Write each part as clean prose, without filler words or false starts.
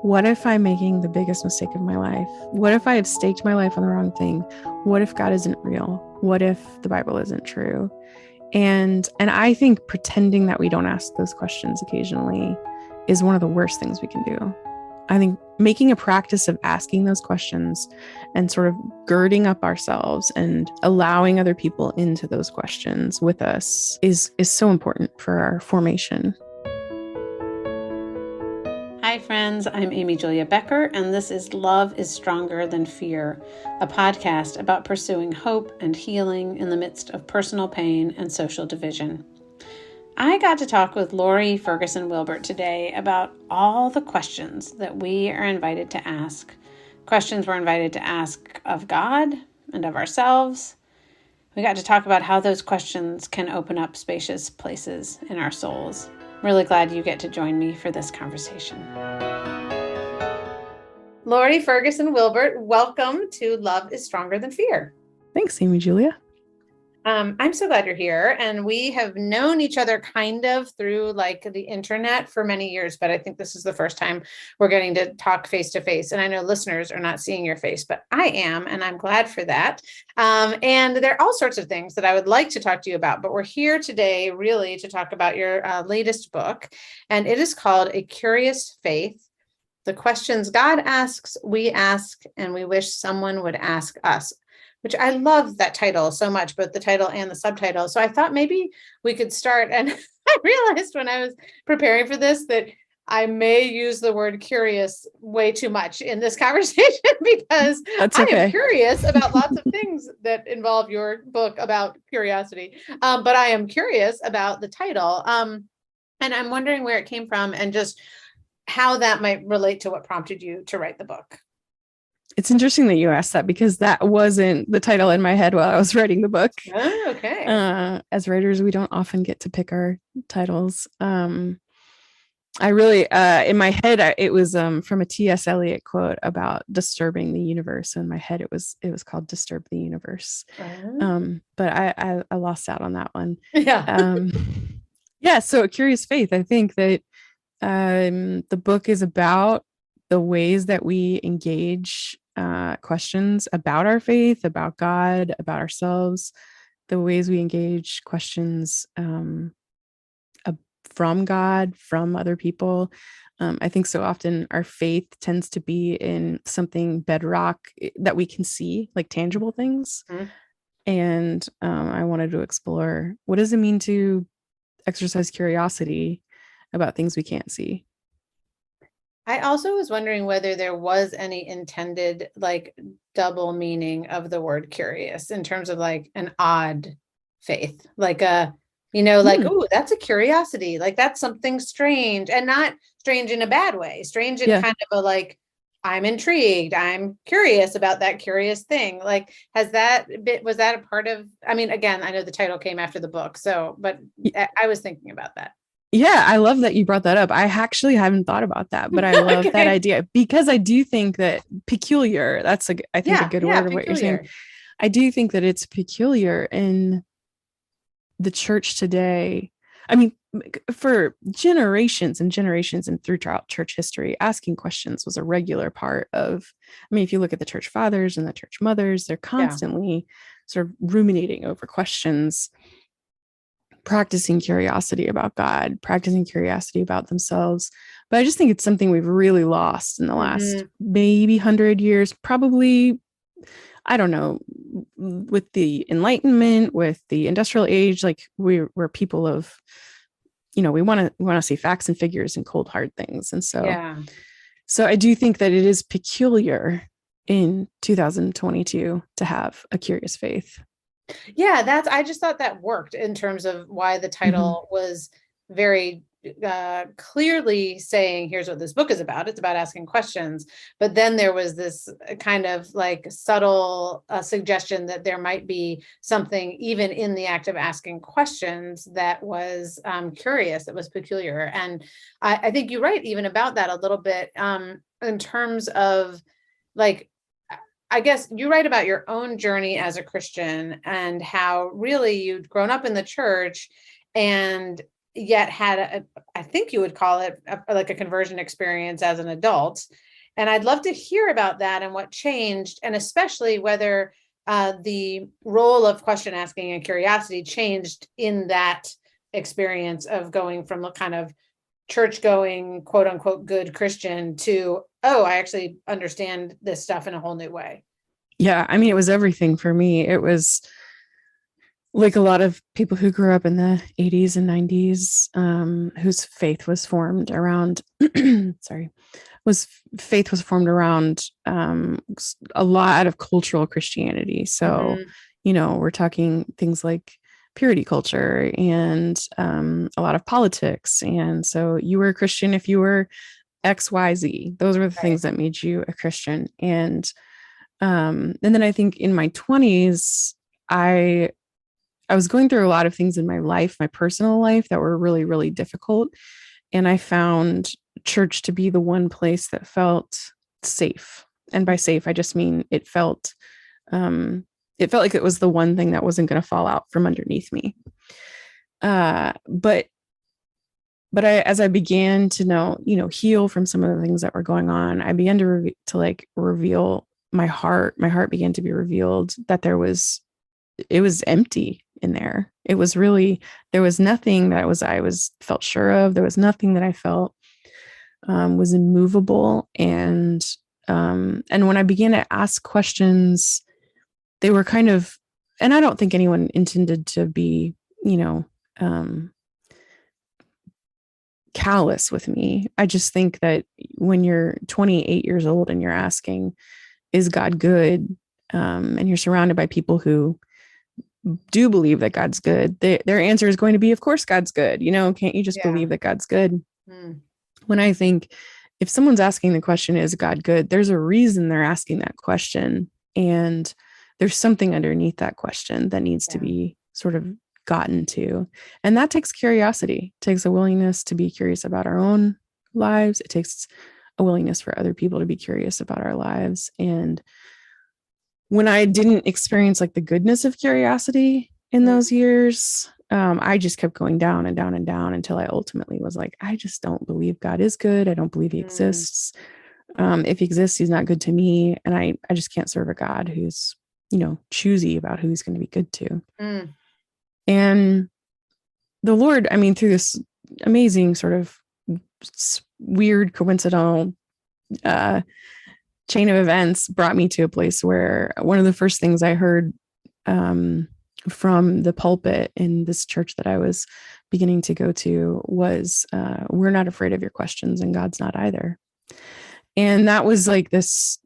What if I'm making the biggest mistake of my life? What if I have staked my life on the wrong thing? What if God isn't real? What if the Bible isn't true? And I think pretending that we don't ask those questions occasionally is one of the worst things we can do. I think making a practice of asking those questions and sort of girding up ourselves and allowing other people into those questions with us is so important for our formation. Hi, friends. I'm Amy Julia Becker, and this is Love is Stronger Than Fear, a podcast about pursuing hope and healing in the midst of personal pain and social division. I got to talk with Lore Ferguson Wilbert today about all the questions that we are invited to ask. Questions we're invited to ask of God and of ourselves. We got to talk about how those questions can open up spacious places in our souls. Really glad you get to join me for this conversation. Lore Ferguson Wilbert, welcome to Love is Stronger Than Fear. Thanks, Amy Julia. I'm so glad you're here. And we have known each other kind of through like the internet for many years, but I think this is the first time we're getting to talk face to face. And I know listeners are not seeing your face, but I am, and I'm glad for that. And there are all sorts of things that I would like to talk to you about, but we're here today really to talk about your latest book. And it is called A Curious Faith: The Questions God Asks, We Ask, and We Wish Someone Would Ask Us. Which I love that title so much, both the title and the subtitle. So I thought maybe we could start. And I realized when I was preparing for this that I may use the word curious way too much in this conversation because That's okay. I am curious about lots of things that involve your book about curiosity. But I am curious about the title. And I'm wondering where it came from and just how that might relate to what prompted you to write the book. It's interesting that you asked that because that wasn't the title in my head while I was writing the book. Oh, okay. As writers, we don't often get to pick our titles. I really, in my head, it was from a T.S. Eliot quote about disturbing the universe. In my head, it was called Disturb the Universe. But I lost out on that one. Yeah. Yeah. So A Curious Faith, I think that the book is about the ways that we engage questions about our faith, about God, about ourselves, the ways we engage questions from God, from other people. I think so often our faith tends to be in something bedrock that we can see, like tangible things. Mm-hmm. And I wanted to explore, what does it mean to exercise curiosity about things we can't see? I also was wondering whether there was any intended like double meaning of the word curious in terms of like an odd faith, like oh, that's a curiosity, like that's something strange, and not strange in a bad way, strange in kind of a like, I'm intrigued, I'm curious about that curious thing. Like, was that a part of, I mean, again, I know the title came after the book, but I was thinking about that. Yeah, I love that you brought that up. I actually haven't thought about that, but I love that idea because I do think that peculiar, that's a good word of peculiar. What you're saying. I do think that it's peculiar in the church today. I mean, for generations and generations and throughout church history, asking questions was a regular part of, I mean, if you look at the church fathers and the church mothers, they're constantly sort of ruminating over questions, practicing curiosity about God, practicing curiosity about themselves. But I just think it's something we've really lost in the last maybe 100 years, probably, I don't know, with the Enlightenment, with the industrial age, like we're people of, we want to see facts and figures and cold, hard things. And so I do think that it is peculiar in 2022 to have a curious faith. Yeah, I just thought that worked in terms of why the title was very clearly saying, here's what this book is about. It's about asking questions. But then there was this kind of like subtle suggestion that there might be something even in the act of asking questions that was curious, that was peculiar. And I think you're right even about that a little bit in terms of like, I guess you write about your own journey as a Christian and how really you'd grown up in the church and yet had I think you would call it like a conversion experience as an adult. And I'd love to hear about that and what changed, and especially whether the role of question asking and curiosity changed in that experience of going from the kind of church going, quote unquote, good Christian to, oh, I actually understand this stuff in a whole new way. Yeah. I mean, it was everything for me. It was like a lot of people who grew up in the 80s and 90s, whose faith was formed around, faith was formed around a lot of cultural Christianity. So, we're talking things like purity culture and a lot of politics. And so you were a Christian if you were XYZ. Those were the things that made you a Christian. And then I think in my 20s, I was going through a lot of things in my life, my personal life, that were really, really difficult. And I found church to be the one place that felt safe. And by safe, I just mean it felt like it was the one thing that wasn't going to fall out from underneath me. But as I began to know, heal from some of the things that were going on, I began to reveal my heart. My heart began to be revealed that it was empty in there. It was really, there was nothing that I felt sure of. There was nothing that I felt was immovable. And when I began to ask questions, they were kind of, and I don't think anyone intended to be, callous with me. I just think that when you're 28 years old and you're asking, is God good? And you're surrounded by people who do believe that God's good, their answer is going to be, of course, God's good. Can't you just believe that God's good? When I think if someone's asking the question, is God good? There's a reason they're asking that question. And there's something underneath that question that needs to be sort of gotten to. And that takes curiosity, it takes a willingness to be curious about our own lives. It takes a willingness for other people to be curious about our lives. And when I didn't experience like the goodness of curiosity in those years, I just kept going down and down and down until I ultimately was like, I just don't believe God is good. I don't believe he exists. If he exists, he's not good to me. And I just can't serve a God who's, choosy about who he's going to be good to. And the Lord, I mean, through this amazing sort of weird coincidental chain of events, brought me to a place where one of the first things I heard from the pulpit in this church that I was beginning to go to was, we're not afraid of your questions, and God's not either. And that was like this,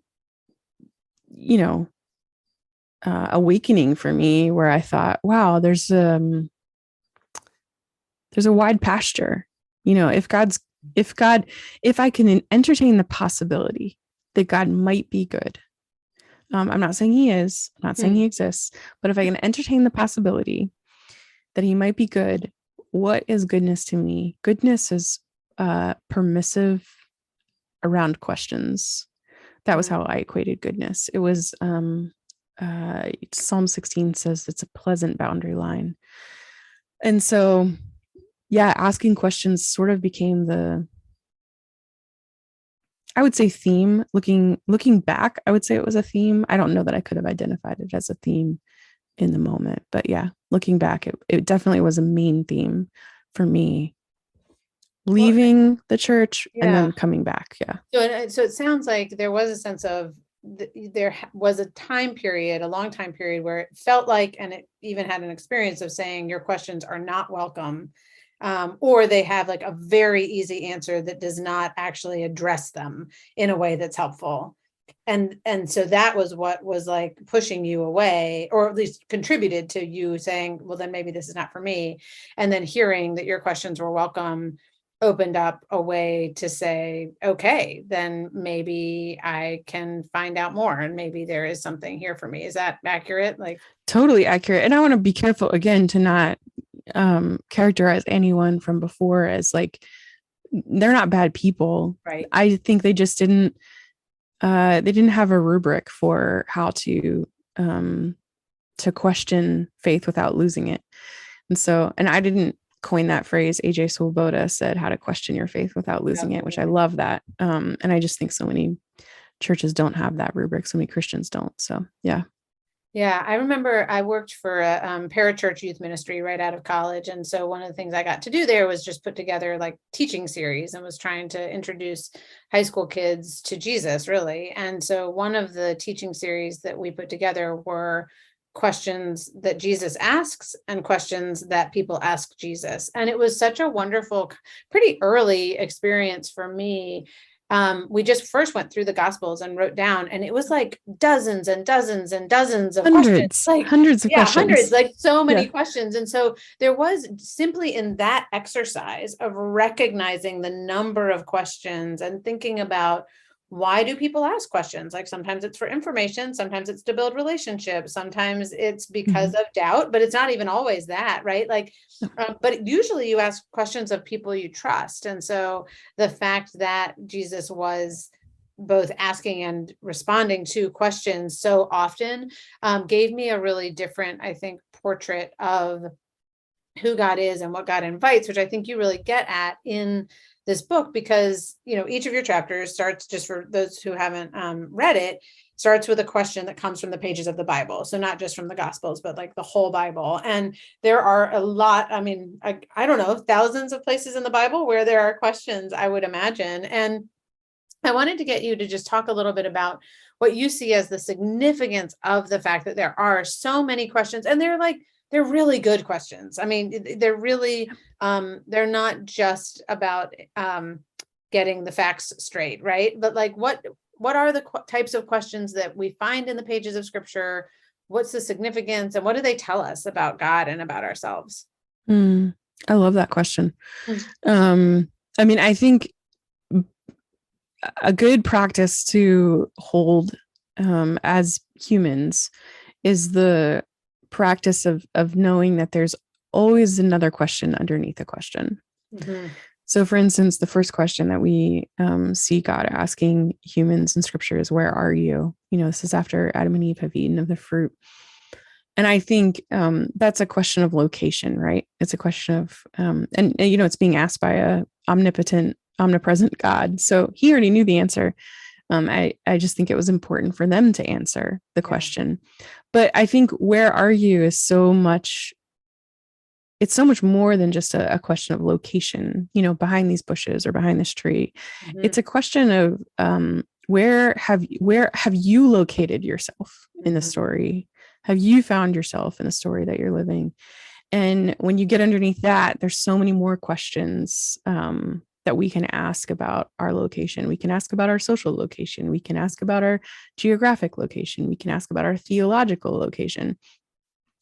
awakening for me, where I thought, wow, there's a wide pasture. If I can entertain the possibility that God might be good. I'm not saying he is, I'm not saying he exists, but if I can entertain the possibility that he might be good, what is goodness to me? Goodness is permissive around questions. That was how I equated goodness. It was Psalm 16 says it's a pleasant boundary line. And so, asking questions sort of became the, I would say, theme. Looking back, I would say it was a theme. I don't know that I could have identified it as a theme in the moment, but looking back, it definitely was a main theme for me, leaving the church and then coming back. So it sounds like there was a sense of, there was a long time period where it felt like, and it even had an experience of saying your questions are not welcome, or they have like a very easy answer that does not actually address them in a way that's helpful. And so that was what was like pushing you away, or at least contributed to you saying, well, then maybe this is not for me. And then hearing that your questions were welcome opened up a way to say, okay, then maybe I can find out more, and maybe there is something here for me. Is that accurate? Like, totally accurate. And I want to be careful again to not characterize anyone from before as like, they're not bad people. Right. I think they just didn't have a rubric for how to question faith without losing it. And so, and I didn't coined that phrase. AJ Swoboda said, how to question your faith without losing it, which I love that. And I just think so many churches don't have that rubric. So many Christians don't. So, yeah. Yeah, I remember I worked for a parachurch youth ministry right out of college. And so one of the things I got to do there was just put together like teaching series and was trying to introduce high school kids to Jesus, really. And so one of the teaching series that we put together were questions that Jesus asks and questions that people ask Jesus. And it was such a wonderful, pretty early experience for me. We just first went through the Gospels and wrote down, and it was like dozens and dozens and dozens of questions, like hundreds of questions. Hundreds, like so many questions. And so there was simply in that exercise of recognizing the number of questions and thinking about, why do people ask questions? Like sometimes it's for information, sometimes it's to build relationships, sometimes it's because of doubt, but it's not even always that, right? Like, but usually you ask questions of people you trust. And so the fact that Jesus was both asking and responding to questions so often gave me a really different, I think, portrait of who God is and what God invites, which I think you really get at in this book, because, you know, each of your chapters starts, just for those who haven't read it, starts with a question that comes from the pages of the Bible. So not just from the Gospels, but like the whole Bible. And there are a lot, I mean, I don't know, thousands of places in the Bible where there are questions, I would imagine. And I wanted to get you to just talk a little bit about what you see as the significance of the fact that there are so many questions, and they're really good questions. I mean, they're really, they're not just about getting the facts straight, right? But like, what are the types of questions that we find in the pages of Scripture? What's the significance, and what do they tell us about God and about ourselves? I love that question. I mean, I think a good practice to hold as humans is the practice of knowing that there's always another question underneath a question. So for instance, the first question that we see God asking humans in Scripture is, where are you? You know, this is after Adam and Eve have eaten of the fruit. And I think that's a question of location, right? It's a question of, and you know, it's being asked by a omnipotent, omnipresent God. So he already knew the answer. I just think it was important for them to answer the question. But I think where are you is so much, it's so much more than just a question of location, you know, behind these bushes or behind this tree. It's a question of where have you located yourself in the story? Have you found yourself in the story that you're living? And when you get underneath that, there's so many more questions that we can ask about our location. We can ask about our social location. We can ask about our geographic location. We can ask about our theological location.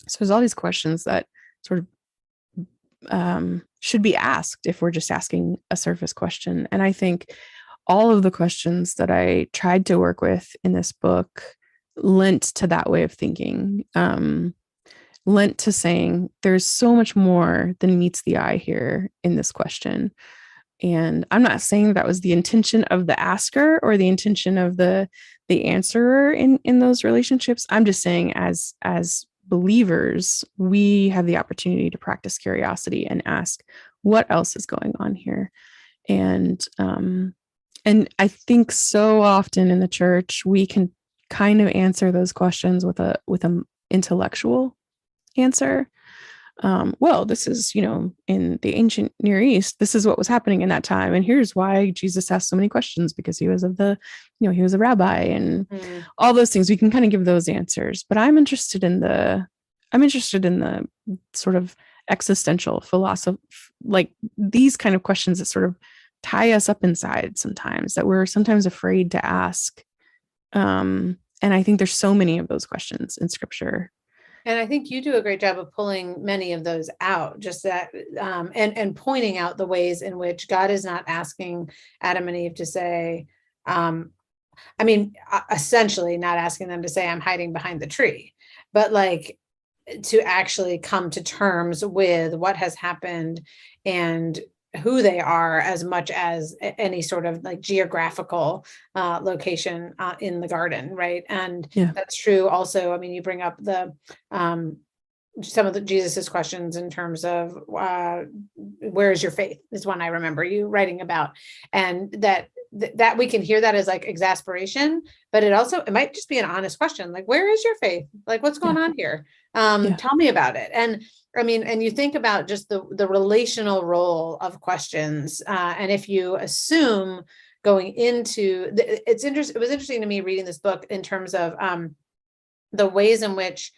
So there's all these questions that sort of should be asked if we're just asking a surface question. And I think all of the questions that I tried to work with in this book lent to that way of thinking, lent to saying there's so much more than meets the eye here in this question. And I'm not saying that was the intention of the asker or the intention of the answerer in those relationships. I'm just saying as believers, we have the opportunity to practice curiosity and ask, what else is going on here? And I think so often in the church, we can kind of answer those questions with an intellectual answer. Well, this is, you know, in the ancient Near East, this is what was happening in that time. And here's why Jesus asked so many questions, because he was he was a rabbi and all those things. We can kind of give those answers, but I'm interested in the sort of existential philosophy, like these kind of questions that sort of tie us up inside sometimes, that we're sometimes afraid to ask. And I think there's so many of those questions in Scripture. And I think you do a great job of pulling many of those out, just that, and pointing out the ways in which God is not asking Adam and Eve to say, essentially not asking them to say, I'm hiding behind the tree, but like to actually come to terms with what has happened and who they are, as much as any sort of like geographical location in the garden, right? And that's true also. I mean, you bring up the some of the Jesus's questions in terms of where is your faith is one I remember you writing about, and that we can hear that as like exasperation, but it might just be an honest question, like, where is your faith? Like, what's going on here? Tell me about it. And I mean, and you think about just the relational role of questions, and if you assume going into it was interesting to me reading this book in terms of the ways in which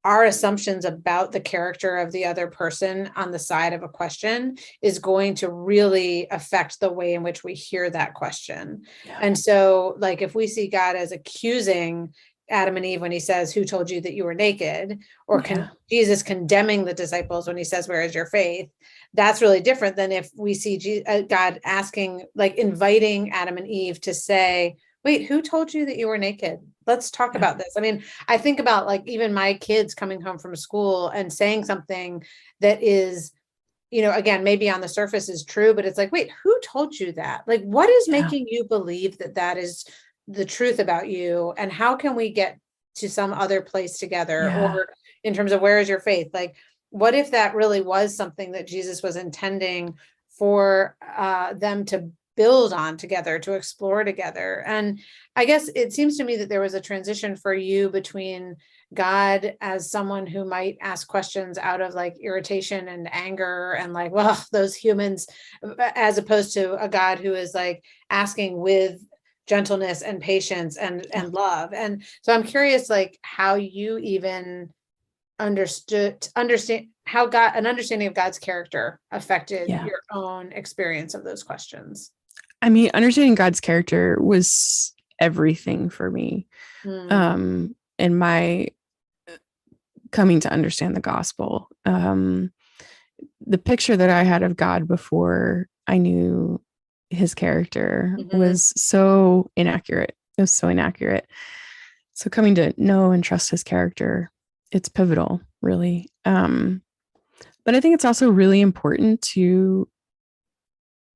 our assumptions about the character of the other person on the side of a question is going to really affect the way in which we hear that question. Yeah. And so, like, if we see God as accusing Adam and Eve when he says, who told you that you were naked? Or Jesus condemning the disciples when he says, where is your faith? That's really different than if we see God asking, like, inviting Adam and Eve to say, wait, who told you that you were naked? Let's talk about this. I mean, I think about, like, even my kids coming home from school and saying something that is, again, maybe on the surface is true, but it's like, wait, who told you that? Like, what is making you believe that that is the truth about you? And how can we get to some other place together? Or in terms of where is your faith? Like, what if that really was something that Jesus was intending for them to build on together, to explore together? And I guess it seems to me that there was a transition for you between God as someone who might ask questions out of, like, irritation and anger and, like, well, those humans, as opposed to a God who is, like, asking with gentleness and patience and love. And so I'm curious, like, how you even understand how an understanding of God's character affected your own experience of those questions. I mean, understanding God's character was everything for me. In my coming to understand the gospel. The picture that I had of God before I knew his character was so inaccurate. It was so inaccurate. So coming to know and trust his character, it's pivotal, really. But I think it's also really important to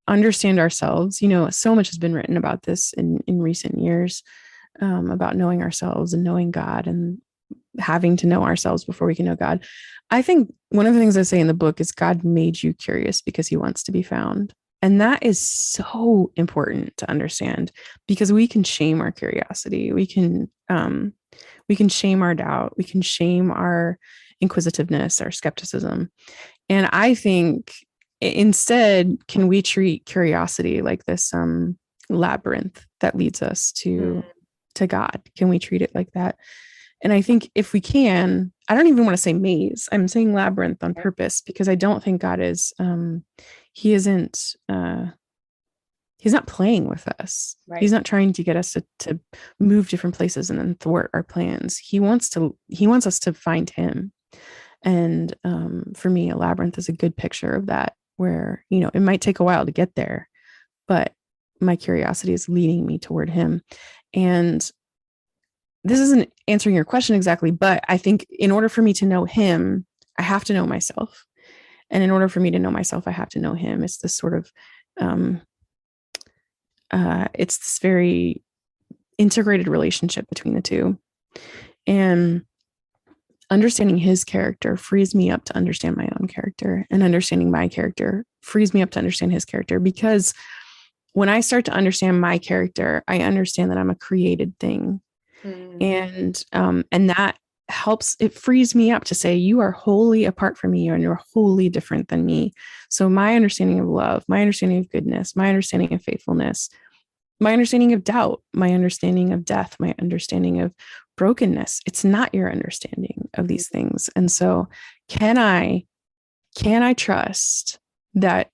understand ourselves. So much has been written about this in recent years, about knowing ourselves and knowing God and having to know ourselves before we can know God. I think one of the things I say in the book is God made you curious because he wants to be found. And that is so important to understand, because we can shame our curiosity. We can shame our doubt. We can shame our inquisitiveness, our skepticism. And I think instead, can we treat curiosity like this labyrinth that leads us to God? Can we treat it like that? And I think if we can, I don't even want to say maze. I'm saying labyrinth on purpose, because I don't think God is, he's not playing with us. Right. He's not trying to get us to move different places and then thwart our plans. He wants us to find him. And for me, a labyrinth is a good picture of that, where, it might take a while to get there, but my curiosity is leading me toward him. And this isn't answering your question exactly, but I think in order for me to know him, I have to know myself. And in order for me to know myself, I have to know him. It's this sort of, it's this very integrated relationship between the two. And understanding his character frees me up to understand my own character, and understanding my character frees me up to understand his character. Because when I start to understand my character, I understand that I'm a created thing. And that helps, it frees me up to say, you are wholly apart from me, and you're wholly different than me. So my understanding of love, my understanding of goodness, my understanding of faithfulness, my understanding of doubt, my understanding of death, my understanding of brokenness, it's not your understanding of these things. And so can I trust that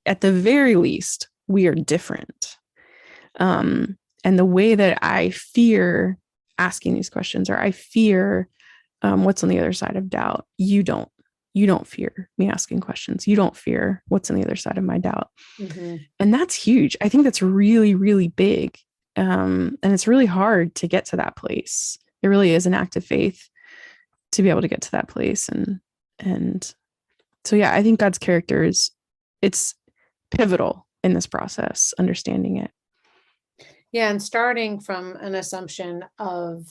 at the very least we are different? And the way that I fear asking these questions, or I fear what's on the other side of doubt, you don't fear me asking questions. You don't fear what's on the other side of my doubt. And that's huge. I think that's really, really big. And it's really hard to get to that place. It really is an act of faith to be able to get to that place. And so, yeah, I think God's character it's pivotal in this process, understanding it. Yeah. And starting from an assumption of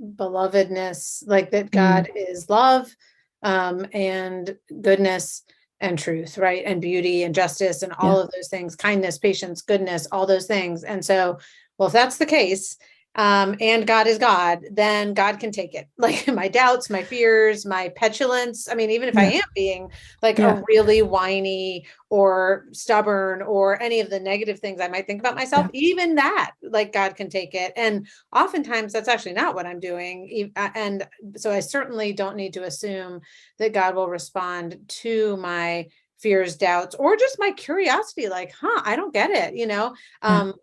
belovedness, like that God is love, and goodness and truth, right? And beauty and justice and all of those things, kindness, patience, goodness, all those things. And so, well, if that's the case, and God is God, then God can take it. Like my doubts, my fears, my petulance. I mean, even if I am being like a really whiny or stubborn or any of the negative things I might think about myself, even that, like God can take it. And oftentimes that's actually not what I'm doing. And so I certainly don't need to assume that God will respond to my fears, doubts, or just my curiosity, like, I don't get it,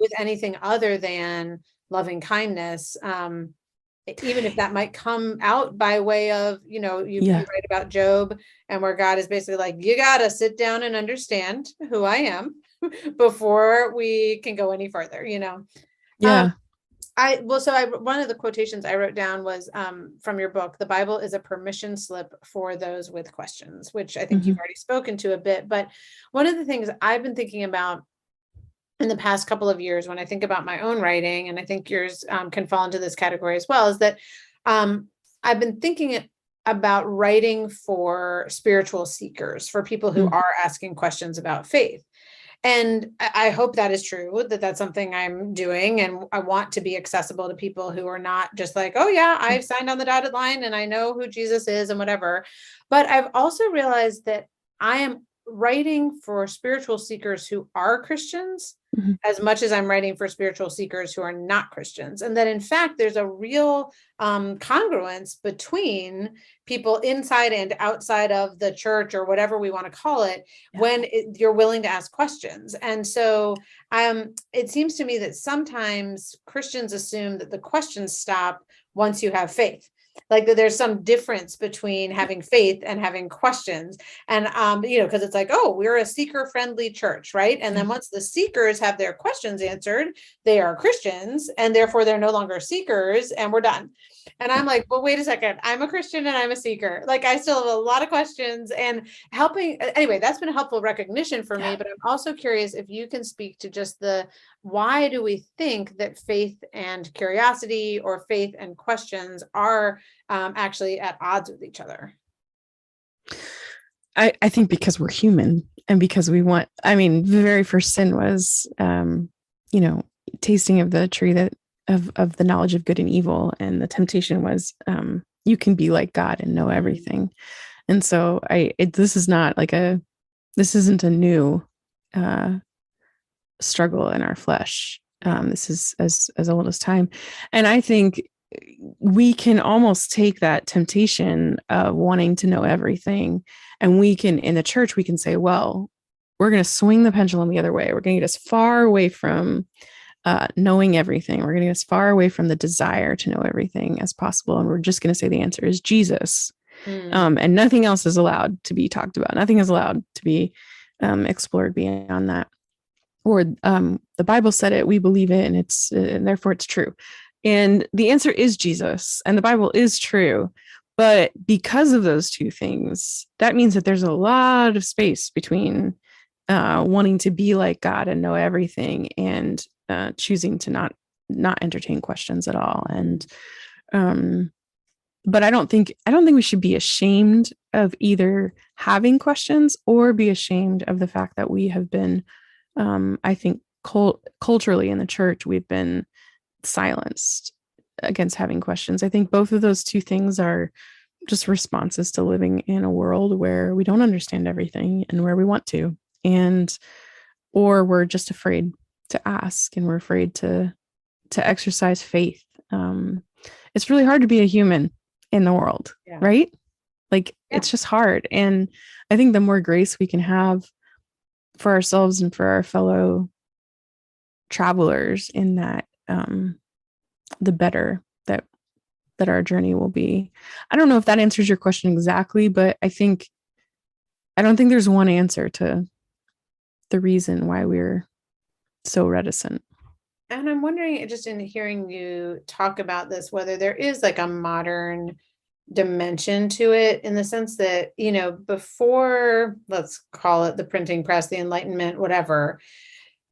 with anything other than loving kindness, even if that might come out by way of, you write about Job, and where God is basically like, you gotta sit down and understand who I am before we can go any further, one of the quotations I wrote down was from your book, "The Bible is a permission slip for those with questions," which I think you've already spoken to a bit. But one of the things I've been thinking about in the past couple of years, when I think about my own writing, and I think yours can fall into this category as well, is that I've been thinking about writing for spiritual seekers, for people who are asking questions about faith. And I hope that is true, that that's something I'm doing. And I want to be accessible to people who are not just like, oh yeah, I've signed on the dotted line and I know who Jesus is and whatever. But I've also realized that I am writing for spiritual seekers who are Christians as much as I'm writing for spiritual seekers who are not Christians. And that in fact, there's a real congruence between people inside and outside of the church, or whatever we want to call it, when you're willing to ask questions. And so it seems to me that sometimes Christians assume that the questions stop once you have faith. Like that there's some difference between having faith and having questions. And, because it's like, oh, we're a seeker-friendly church, right? And then once the seekers have their questions answered, they are Christians, and therefore they're no longer seekers, and we're done. And I'm like, well, wait a second. I'm a Christian and I'm a seeker. Like I still have a lot of questions, and anyway, that's been a helpful recognition for me. But I'm also curious if you can speak to just why do we think that faith and curiosity, or faith and questions, are actually at odds with each other? I think because we're human, and because the very first sin was, tasting of the tree of the knowledge of good and evil. And the temptation was, you can be like God and know everything. And so this isn't a new struggle in our flesh. This is as old as time. And I think we can almost take that temptation of wanting to know everything, and we can, in the church, we can say, well, we're going to swing the pendulum the other way. We're going to get as far away from knowing everything. We're going to get as far away from the desire to know everything as possible. And we're just going to say the answer is Jesus. And nothing else is allowed to be talked about. Nothing is allowed to be explored beyond that. Or the Bible said it, we believe it, and therefore it's true. And the answer is Jesus, and the Bible is true. But because of those two things, that means that there's a lot of space between wanting to be like God and know everything, and choosing to not entertain questions at all. And but I don't think we should be ashamed of either having questions or be ashamed of the fact that we have been, I think, culturally in the church, we've been silenced against having questions. I think both of those two things are just responses to living in a world where we don't understand everything, and where we want to, or we're just afraid to ask, and we're afraid to exercise faith. It's really hard to be a human in the world, right? Like it's just hard. And I think the more grace we can have for ourselves and for our fellow travelers in that, the better that our journey will be. I don't know if that answers your question exactly, but I don't think there's one answer to the reason why we're so reticent. And I'm wondering, just in hearing you talk about this, whether there is like a modern dimension to it, in the sense that, before, let's call it the printing press, the Enlightenment, whatever,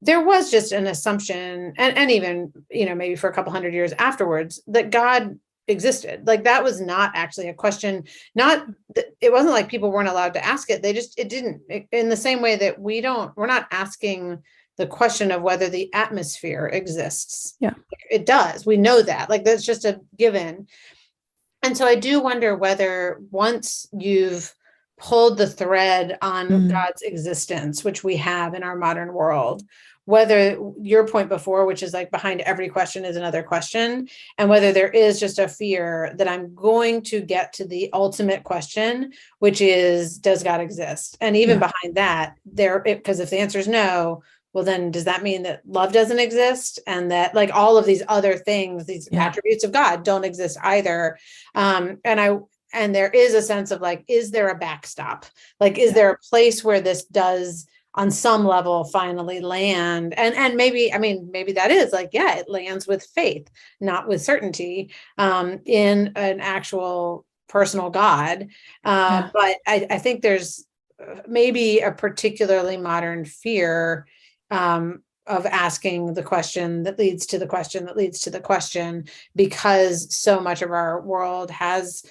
there was just an assumption, and even, maybe for a couple hundred years afterwards, that God existed. Like that was not actually a question. It wasn't like people weren't allowed to ask it. It didn't, in the same way that we're not asking the question of whether the atmosphere exists. Yeah, it does. We know that, like, that's just a given. And so I do wonder whether once you've pulled the thread on God's existence, which we have in our modern world, whether your point before, which is like behind every question is another question, and whether there is just a fear that I'm going to get to the ultimate question, which is, does God exist? And even behind that, because if the answer is no, well, then does that mean that love doesn't exist? And that like all of these other things, these attributes of God don't exist either. And there is a sense of like, is there a backstop? Like, is there a place where this does on some level finally land? And maybe that is like, it lands with faith, not with certainty, in an actual personal God. But I think there's maybe a particularly modern fear of asking the question that leads to the question that leads to the question, because so much of our world has,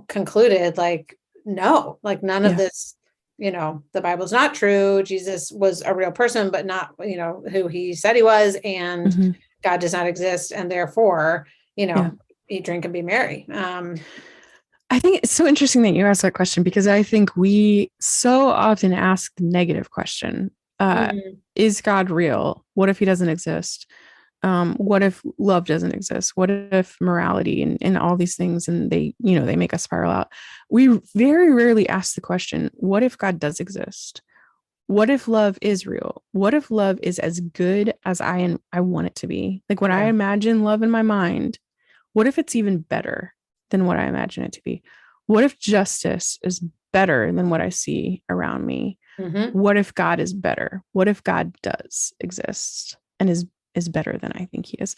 concluded like, no, like none of this, the Bible's not true. Jesus was a real person, but not, who he said he was, and God does not exist. And therefore, eat, drink, and be merry. I think it's so interesting that you asked that question, because I think we so often ask the negative question. Is God real? What if he doesn't exist? What if love doesn't exist? What if morality and all these things, and they make us spiral out? We very rarely ask the question, what if God does exist? What if love is real? What if love is as good as I want it to be? Like when I imagine love in my mind, what if it's even better than what I imagine it to be? What if justice is better than what I see around me? What if God is better? What if God does exist and is better than I think he is?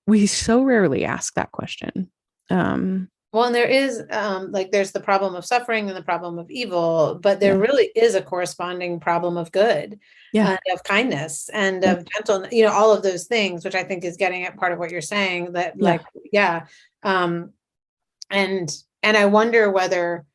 We so rarely ask that question. Well, and there is like there's the problem of suffering and the problem of evil, but there really is a corresponding problem of good, and of kindness and of gentleness, all of those things, which I think is getting at part of what you're saying, that and I wonder whether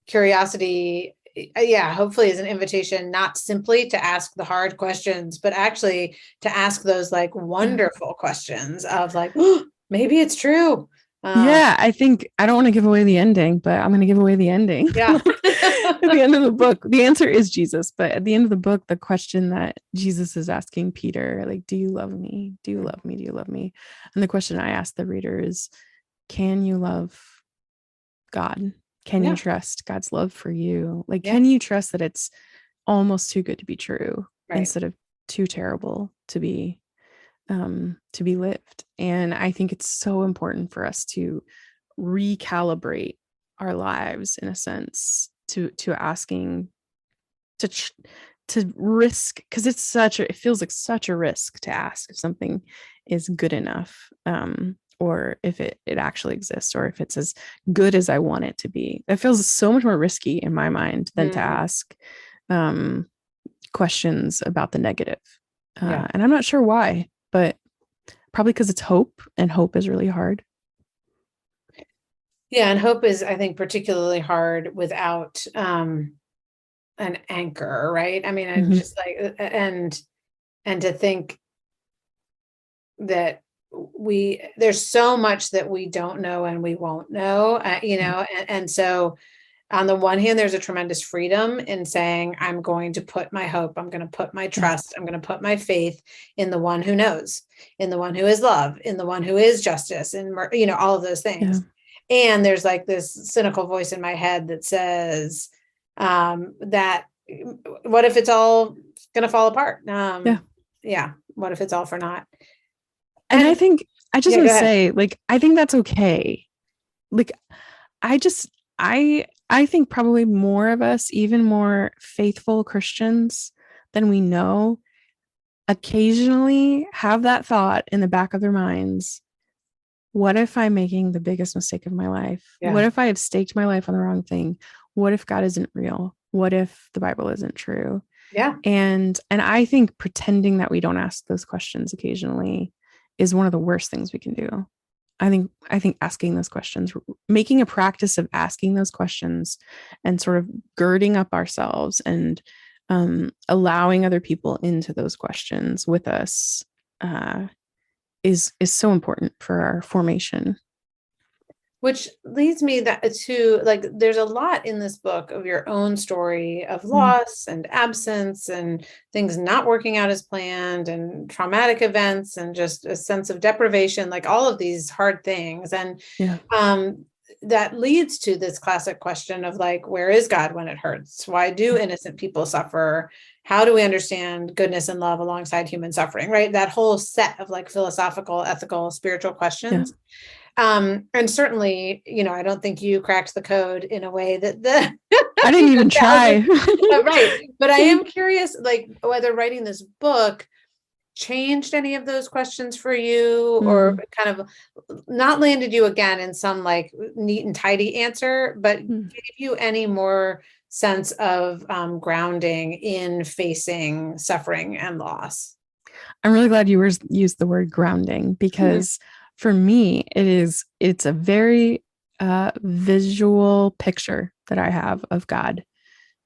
curiosity, hopefully is an invitation not simply to ask the hard questions, but actually to ask those like wonderful questions of like, oh, maybe it's true. I think I don't want to give away the ending, but I'm going to give away the ending. At the end of the book, the answer is Jesus. But at the end of the book, the question that Jesus is asking Peter, like, do you love me? Do you love me? Do you love me? And the question I ask the reader is, can you love God? Can you trust God's love for you? Like, can you trust that it's almost too good to be true, instead of too terrible to be lived? And I think it's so important for us to recalibrate our lives in a sense to asking to risk, because it feels like such a risk to ask if something is good enough, or if it actually exists, or if it's as good as I want it to be. That feels so much more risky in my mind than to ask questions about the negative. And I'm not sure why, but probably because it's hope, and hope is really hard. Yeah, and hope is, I think, particularly hard without an anchor, right? I mean, I'm just like, and to think that there's so much that we don't know and we won't know, and so on the one hand, there's a tremendous freedom in saying, I'm going to put my hope, I'm going to put my trust, I'm going to put my faith in the one who knows, in the one who is love, in the one who is justice, and all of those things. And there's like this cynical voice in my head that says, that what if it's all going to fall apart? What if it's all for naught? And I think I just want to say, like, I think that's okay. Like, I think probably more of us, even more faithful Christians than we know, occasionally have that thought in the back of their minds. What if I'm making the biggest mistake of my life? What if I have staked my life on the wrong thing? What if God isn't real? What if the Bible isn't true? And I think pretending that we don't ask those questions occasionally is one of the worst things we can do. I think asking those questions, making a practice of asking those questions and sort of girding up ourselves and allowing other people into those questions with us is so important for our formation. Which leads me to like, there's a lot in this book of your own story of loss and absence and things not working out as planned and traumatic events and just a sense of deprivation, like all of these hard things. And that leads to this classic question of like, where is God when it hurts? Why do innocent people suffer? How do we understand goodness and love alongside human suffering, right? That whole set of like philosophical, ethical, spiritual questions. Yeah. And certainly, I don't think you cracked the code in a way that I didn't even try. Right. But I am curious, like, whether writing this book changed any of those questions for you, or kind of not landed you again in some like neat and tidy answer, but gave you any more sense of grounding in facing suffering and loss. I'm really glad you used the word grounding, because for me, it's a very visual picture that I have of God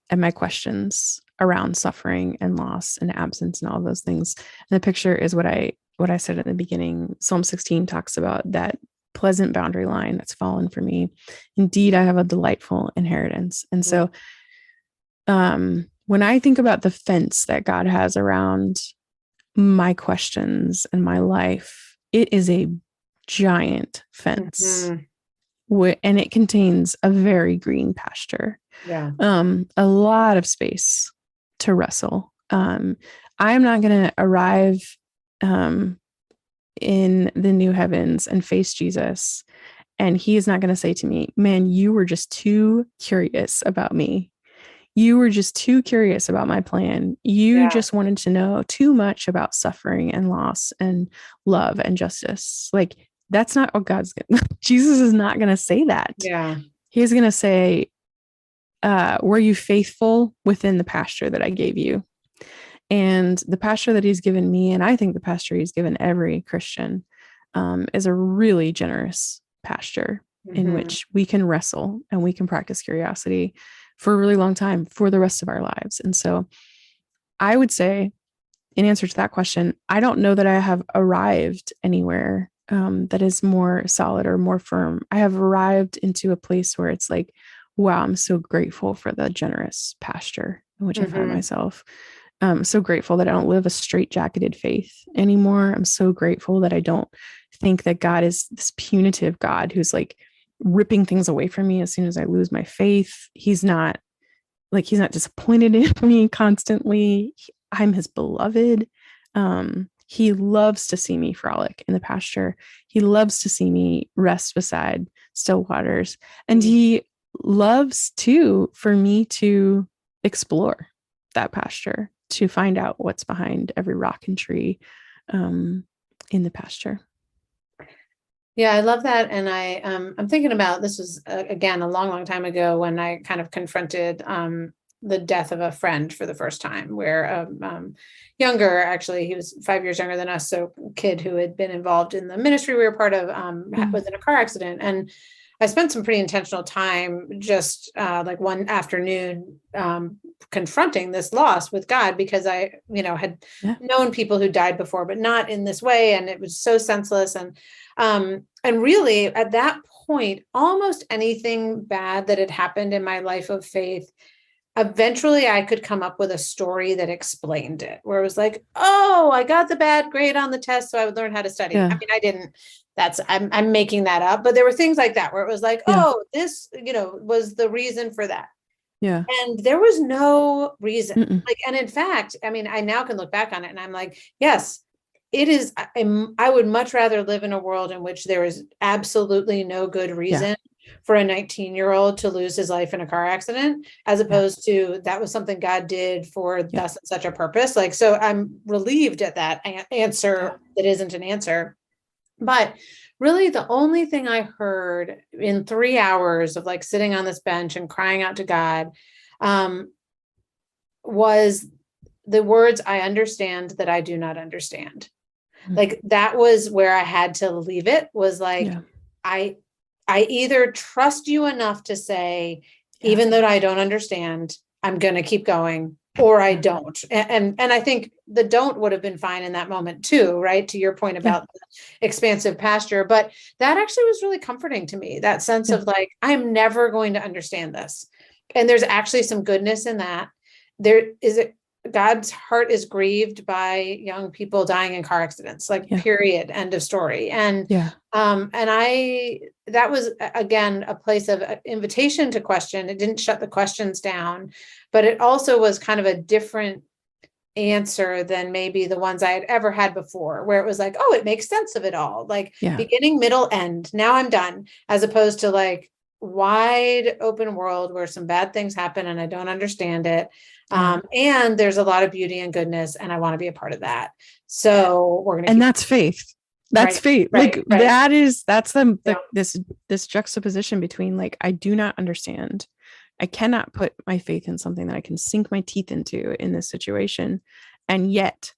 and my questions around suffering and loss and absence and all those things. And the picture is what I said at the beginning. Psalm 16 talks about that pleasant boundary line that's fallen for me. Indeed, I have a delightful inheritance. And so when I think about the fence that God has around my questions and my life, it is a giant fence. And it contains a very green pasture. Yeah. A lot of space to wrestle. I'm not going to arrive in the new heavens and face Jesus, and he is not going to say to me, man, you were just too curious about me. You were just too curious about my plan. You just wanted to know too much about suffering and loss and love and justice. Like, that's not what Jesus is not going to say that. Yeah. He's going to say, were you faithful within the pasture that I gave you? And the pasture that he's given me, and I think the pasture he's given every Christian, is a really generous pasture in which we can wrestle and we can practice curiosity for a really long time, for the rest of our lives. And so I would say, in answer to that question, I don't know that I have arrived anywhere that is more solid or more firm. I have arrived into a place where it's like, wow, I'm so grateful for the generous pasture in which I find myself. I'm so grateful that I don't live a straitjacketed faith anymore. I'm so grateful that I don't think that God is this punitive God who's like ripping things away from me as soon as I lose my faith. He's not disappointed in me constantly. I'm his beloved. He loves to see me frolic in the pasture. He loves to see me rest beside still waters. And he loves too for me to explore that pasture, to find out what's behind every rock and tree in the pasture. Yeah, I love that. And I'm thinking about, this was again a long, long time ago when I kind of confronted the death of a friend for the first time, where younger, actually, he was 5 years younger than us. So a kid who had been involved in the ministry we were part of was in a car accident. And I spent some pretty intentional time just like one afternoon confronting this loss with God, because I, had known people who died before, but not in this way. And it was so senseless. And really at that point, almost anything bad that had happened in my life of faith, eventually I could come up with a story that explained it, where it was like, oh, I got the bad grade on the test, so I would learn how to study. I mean, I didn't, I'm making that up, but there were things like that where it was like, oh, this, was the reason for that. Yeah. And there was no reason. Like, and in fact, I mean, I now can look back on it and I'm like, yes, it is. I would much rather live in a world in which there is absolutely no good reason for a 19-year-old to lose his life in a car accident, as opposed to that was something God did for thus and such a purpose. Like, so I'm relieved at that answer that isn't an answer. But really the only thing I heard in 3 hours of like sitting on this bench and crying out to God was the words, I understand that I do not understand. Like, that was where I had to leave it, was like, I either trust you enough to say, even though I don't understand, I'm going to keep going, or I don't. And I think the don't would have been fine in that moment too, right? To your point about the expansive pasture, but that actually was really comforting to me, that sense of like, I'm never going to understand this. And there's actually some goodness in that. God's heart is grieved by young people dying in car accidents, like period, end of story. And that was again a place of invitation to question. It didn't shut the questions down, but it also was kind of a different answer than maybe the ones I had ever had before, where it was like, oh, it makes sense of it all, like beginning, middle, end. Now I'm done, as opposed to like wide open world where some bad things happen and I don't understand it. And there's a lot of beauty and goodness, and I want to be a part of that. So we're going to, and that's faith. That's faith. Like that's this juxtaposition between like, I do not understand. I cannot put my faith in something that I can sink my teeth into in this situation. And yet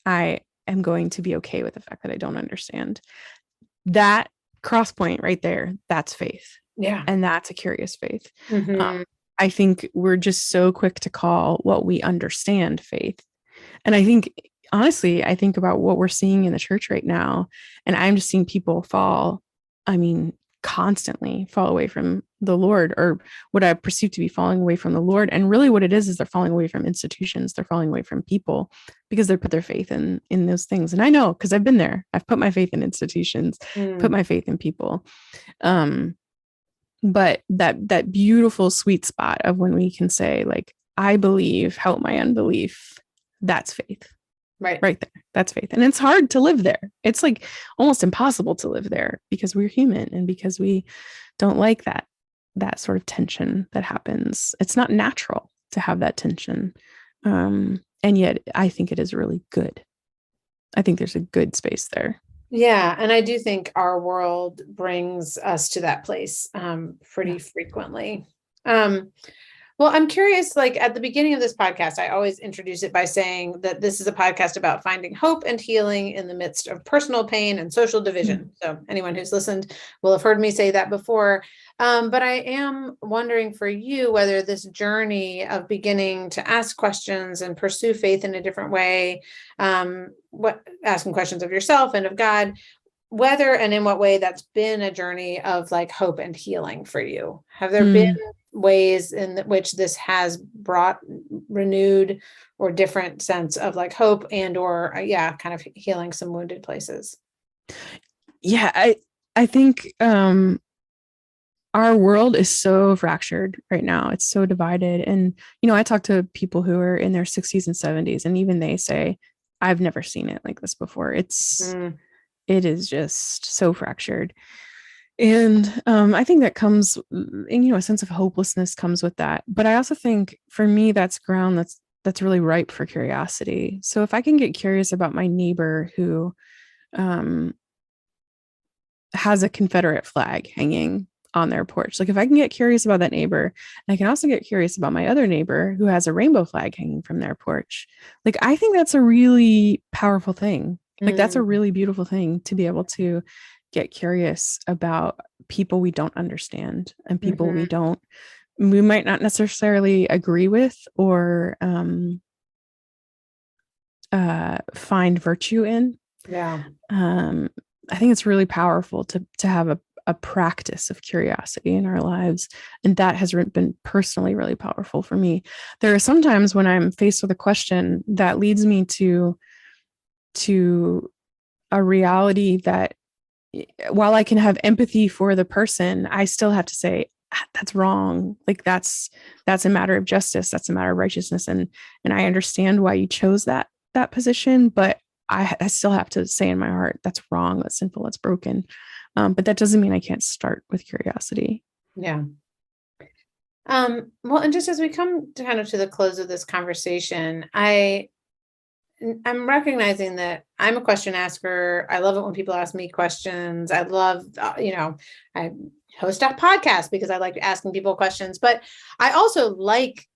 I am going to be okay with the fact that I don't understand. That cross point right there, that's faith. Yeah. And that's a curious faith. I think we're just so quick to call what we understand faith. And I think, honestly, I think about what we're seeing in the church right now, and I'm just seeing people constantly fall away from the Lord, or what I perceive to be falling away from the Lord. And really what it is they're falling away from institutions. They're falling away from people because they put their faith in those things. And I know, because I've been there. I've put my faith in institutions, put my faith in people. But that beautiful sweet spot of when we can say like, I believe, help my unbelief. That's faith. Right there. That's faith. And it's hard to live there. It's like almost impossible to live there because we're human and because we don't like that sort of tension that happens. It's not natural to have that tension. And yet I think it is really good. I think there's a good space there. Yeah. And I do think our world brings us to that place pretty frequently. Well, I'm curious, like at the beginning of this podcast, I always introduce it by saying that this is a podcast about finding hope and healing in the midst of personal pain and social division. So anyone who's listened will have heard me say that before. But I am wondering for you whether this journey of beginning to ask questions and pursue faith in a different way, asking questions of yourself and of God, whether and in what way that's been a journey of like hope and healing for you. Have there been ways in which this has brought renewed or different sense of like hope and or kind of healing some wounded places? Yeah, I think our world is so fractured right now. It's so divided. And, I talk to people who are in their 60s and 70s, and even they say, I've never seen it like this before. It is just so fractured. And I think that comes, a sense of hopelessness comes with that. But I also think for me, that's ground that's really ripe for curiosity. So if I can get curious about my neighbor who has a Confederate flag hanging on their porch, like if I can get curious about that neighbor, and I can also get curious about my other neighbor who has a rainbow flag hanging from their porch, like I think that's a really powerful thing. Like that's a really beautiful thing to be able to get curious about people we don't understand and people we might not necessarily agree with or find virtue in. Yeah. I think it's really powerful to have a practice of curiosity in our lives. And that has been personally really powerful for me. There are some times when I'm faced with a question that leads me to a reality that while I can have empathy for the person, I still have to say, that's wrong. Like that's a matter of justice. That's a matter of righteousness. And I understand why you chose that position, but I still have to say in my heart, that's wrong. That's sinful. That's broken. But that doesn't mean I can't start with curiosity. Yeah. Well, and just as we come to kind of to the close of this conversation, I'm recognizing that I'm a question asker. I love it when people ask me questions. I love, I host a podcast because I like asking people questions, but I also like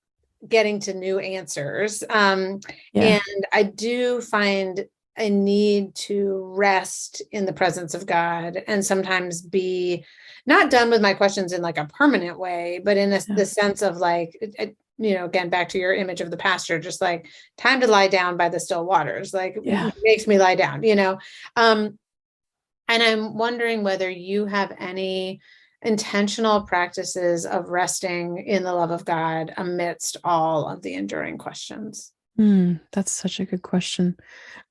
getting to new answers. And I do find a need to rest in the presence of God and sometimes be not done with my questions in like a permanent way, but in the sense of like, again, back to your image of the pasture, just like time to lie down by the still waters, like it makes me lie down, and I'm wondering whether you have any intentional practices of resting in the love of God amidst all of the enduring questions. That's such a good question.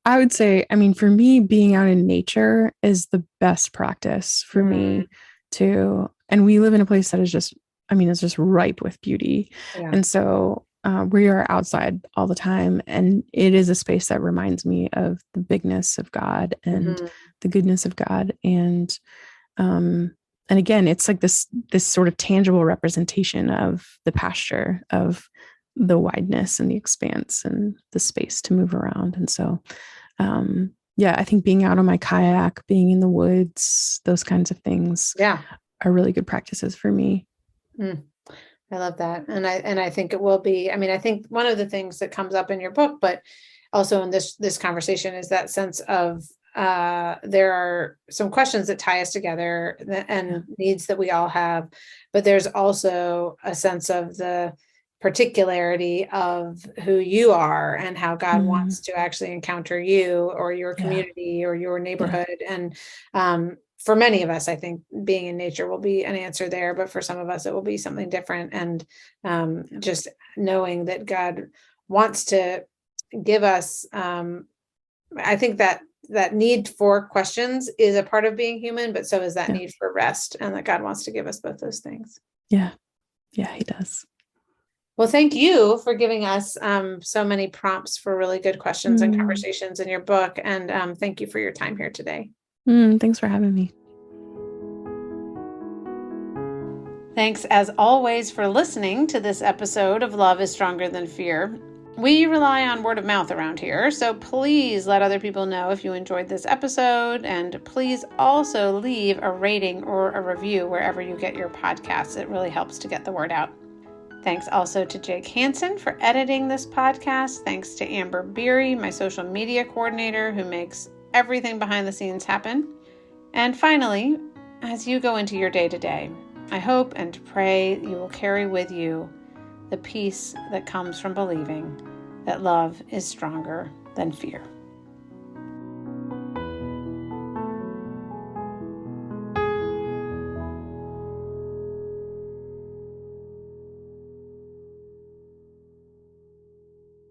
I would say, I mean, for me, being out in nature is the best practice for me too. And we live in a place that is just, I mean, it's just ripe with beauty. Yeah. And so we are outside all the time. And it is a space that reminds me of the bigness of God and the goodness of God. And again, it's like this sort of tangible representation of the pasture, of the wideness and the expanse and the space to move around. And so, I think being out on my kayak, being in the woods, those kinds of things are really good practices for me. I love that. And I think it will be, I mean, I think one of the things that comes up in your book, but also in this conversation, is that sense of there are some questions that tie us together and needs that we all have, but there's also a sense of the particularity of who you are and how God wants to actually encounter you or your community or your neighborhood. And for many of us, I think being in nature will be an answer there, but for some of us, it will be something different. And just knowing that God wants to give us, I think that need for questions is a part of being human, but so is that need for rest, and that God wants to give us both those things. Yeah, he does. Well, thank you for giving us so many prompts for really good questions and conversations in your book. And thank you for your time here today. Thanks for having me. Thanks, as always, for listening to this episode of Love is Stronger Than Fear. We rely on word of mouth around here, so please let other people know if you enjoyed this episode, and please also leave a rating or a review wherever you get your podcasts. It really helps to get the word out. Thanks also to Jake Hansen for editing this podcast. Thanks to Amber Beery, my social media coordinator, who makes everything behind the scenes happen. And finally, as you go into your day-to-day, I hope and pray you will carry with you the peace that comes from believing that love is stronger than fear.